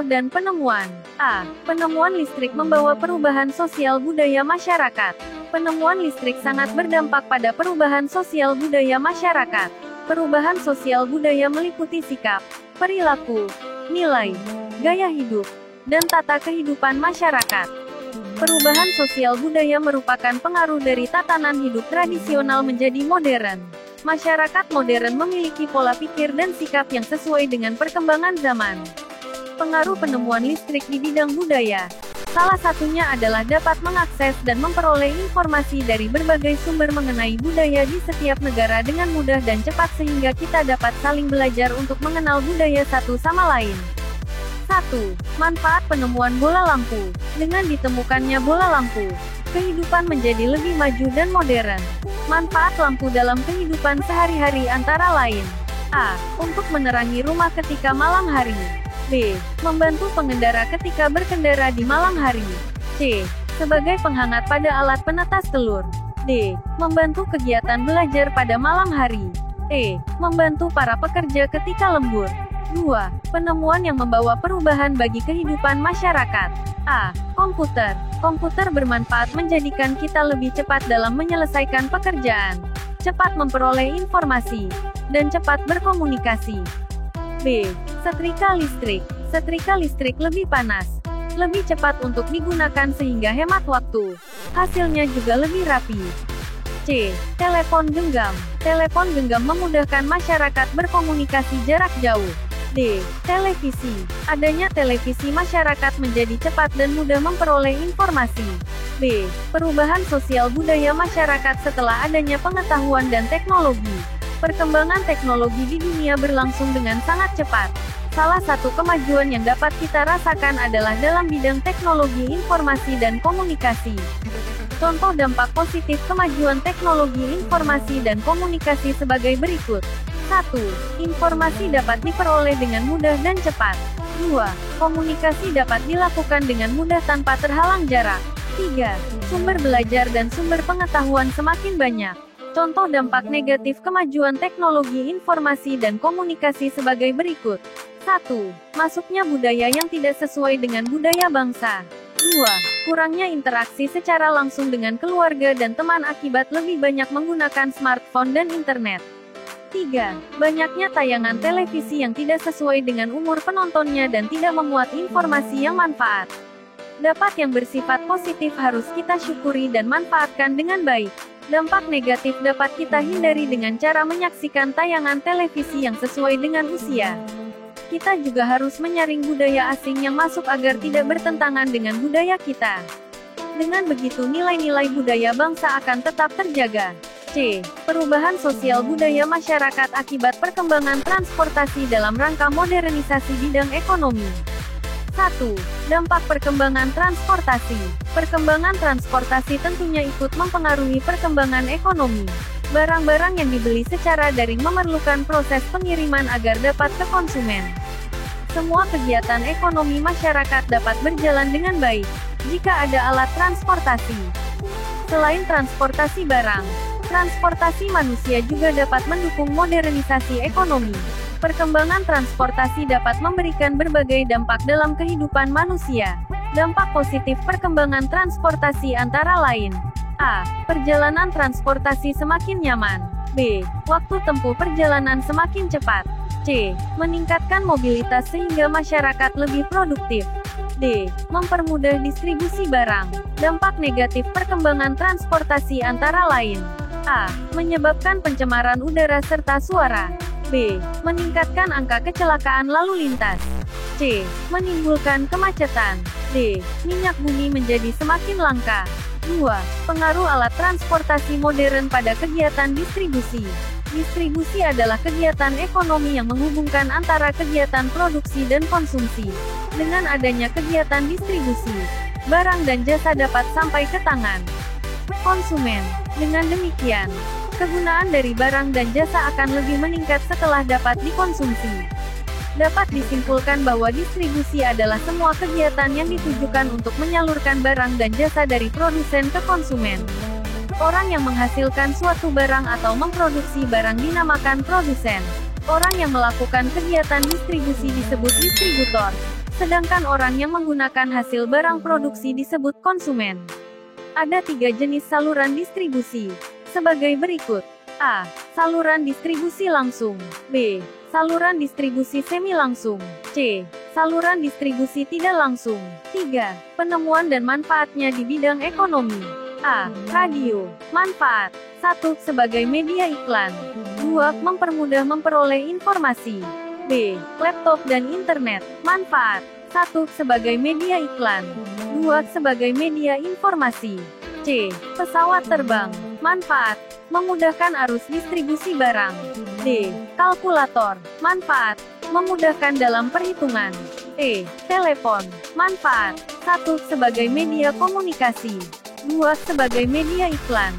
dan penemuan. A. Penemuan listrik membawa perubahan sosial budaya masyarakat. Penemuan listrik sangat berdampak pada perubahan sosial budaya masyarakat. Perubahan sosial budaya meliputi sikap, perilaku, nilai, gaya hidup, dan tata kehidupan masyarakat. Perubahan sosial budaya merupakan pengaruh dari tatanan hidup tradisional menjadi modern. Masyarakat modern memiliki pola pikir dan sikap yang sesuai dengan perkembangan zaman. Pengaruh penemuan listrik di bidang budaya. Salah satunya adalah dapat mengakses dan memperoleh informasi dari berbagai sumber mengenai budaya di setiap negara dengan mudah dan cepat sehingga kita dapat saling belajar untuk mengenal budaya satu sama lain. 1. Manfaat penemuan bola lampu. Dengan ditemukannya bola lampu, kehidupan menjadi lebih maju dan modern. Manfaat lampu dalam kehidupan sehari-hari antara lain: A. Untuk menerangi rumah ketika malam hari. B. Membantu pengendara ketika berkendara di malam hari. C. Sebagai penghangat pada alat penetas telur. D. Membantu kegiatan belajar pada malam hari. E. Membantu para pekerja ketika lembur. 2. Penemuan yang membawa perubahan bagi kehidupan masyarakat. A. Komputer. Komputer bermanfaat menjadikan kita lebih cepat dalam menyelesaikan pekerjaan, cepat memperoleh informasi, dan cepat berkomunikasi. B. Setrika listrik. Setrika listrik lebih panas, lebih cepat untuk digunakan sehingga hemat waktu. Hasilnya juga lebih rapi. C. Telepon genggam. Telepon genggam memudahkan masyarakat berkomunikasi jarak jauh. D. Televisi. Adanya televisi masyarakat menjadi cepat dan mudah memperoleh informasi. B. Perubahan sosial budaya masyarakat setelah adanya pengetahuan dan teknologi. Perkembangan teknologi di dunia berlangsung dengan sangat cepat. Salah satu kemajuan yang dapat kita rasakan adalah dalam bidang teknologi informasi dan komunikasi. Contoh dampak positif kemajuan teknologi informasi dan komunikasi sebagai berikut. 1. Informasi dapat diperoleh dengan mudah dan cepat. 2. Komunikasi dapat dilakukan dengan mudah tanpa terhalang jarak. 3. Sumber belajar dan sumber pengetahuan semakin banyak. Contoh dampak negatif kemajuan teknologi informasi dan komunikasi sebagai berikut. 1. Masuknya budaya yang tidak sesuai dengan budaya bangsa. 2. Kurangnya interaksi secara langsung dengan keluarga dan teman akibat lebih banyak menggunakan smartphone dan internet. 3. Banyaknya tayangan televisi yang tidak sesuai dengan umur penontonnya dan tidak memuat informasi yang manfaat. Dampak yang bersifat positif harus kita syukuri dan manfaatkan dengan baik. Dampak negatif dapat kita hindari dengan cara menyaksikan tayangan televisi yang sesuai dengan usia. Kita juga harus menyaring budaya asing yang masuk agar tidak bertentangan dengan budaya kita. Dengan begitu nilai-nilai budaya bangsa akan tetap terjaga. C. Perubahan sosial budaya masyarakat akibat perkembangan transportasi dalam rangka modernisasi bidang ekonomi. 1. Dampak perkembangan transportasi. Perkembangan transportasi tentunya ikut mempengaruhi perkembangan ekonomi. Barang-barang yang dibeli secara daring memerlukan proses pengiriman agar dapat ke konsumen. Semua kegiatan ekonomi masyarakat dapat berjalan dengan baik jika ada alat transportasi. Selain transportasi barang, transportasi manusia juga dapat mendukung modernisasi ekonomi. Perkembangan transportasi dapat memberikan berbagai dampak dalam kehidupan manusia. Dampak positif perkembangan transportasi antara lain: A. Perjalanan transportasi semakin nyaman. B. Waktu tempuh perjalanan semakin cepat. C. Meningkatkan mobilitas sehingga masyarakat lebih produktif. D. Mempermudah distribusi barang. Dampak negatif perkembangan transportasi antara lain: A. Menyebabkan pencemaran udara serta suara. B. Meningkatkan angka kecelakaan lalu lintas. C. Menimbulkan kemacetan. D. Minyak bumi menjadi semakin langka. 2. Pengaruh alat transportasi modern pada kegiatan distribusi. Distribusi adalah kegiatan ekonomi yang menghubungkan antara kegiatan produksi dan konsumsi. Dengan adanya kegiatan distribusi, barang dan jasa dapat sampai ke tangan konsumen. Dengan demikian, kegunaan dari barang dan jasa akan lebih meningkat setelah dapat dikonsumsi. Dapat disimpulkan bahwa distribusi adalah semua kegiatan yang ditujukan untuk menyalurkan barang dan jasa dari produsen ke konsumen. Orang yang menghasilkan suatu barang atau memproduksi barang dinamakan produsen. Orang yang melakukan kegiatan distribusi disebut distributor. sedangkan orang yang menggunakan hasil barang produksi disebut konsumen. Ada 3 jenis saluran distribusi, sebagai berikut. A. Saluran distribusi langsung. B. Saluran distribusi semi langsung. C. Saluran distribusi tidak langsung. 3. Penemuan dan manfaatnya di bidang ekonomi. A. Radio. Manfaat. 1. Sebagai media iklan. 2. Mempermudah memperoleh informasi. B. Laptop dan internet. Manfaat. 1. Sebagai media iklan. 2. Sebagai media informasi. C. Pesawat terbang. Manfaat. Memudahkan arus distribusi barang. D. Kalkulator. Manfaat. Memudahkan dalam perhitungan. E. Telepon. Manfaat. 1. Sebagai media komunikasi. 2. Sebagai media iklan.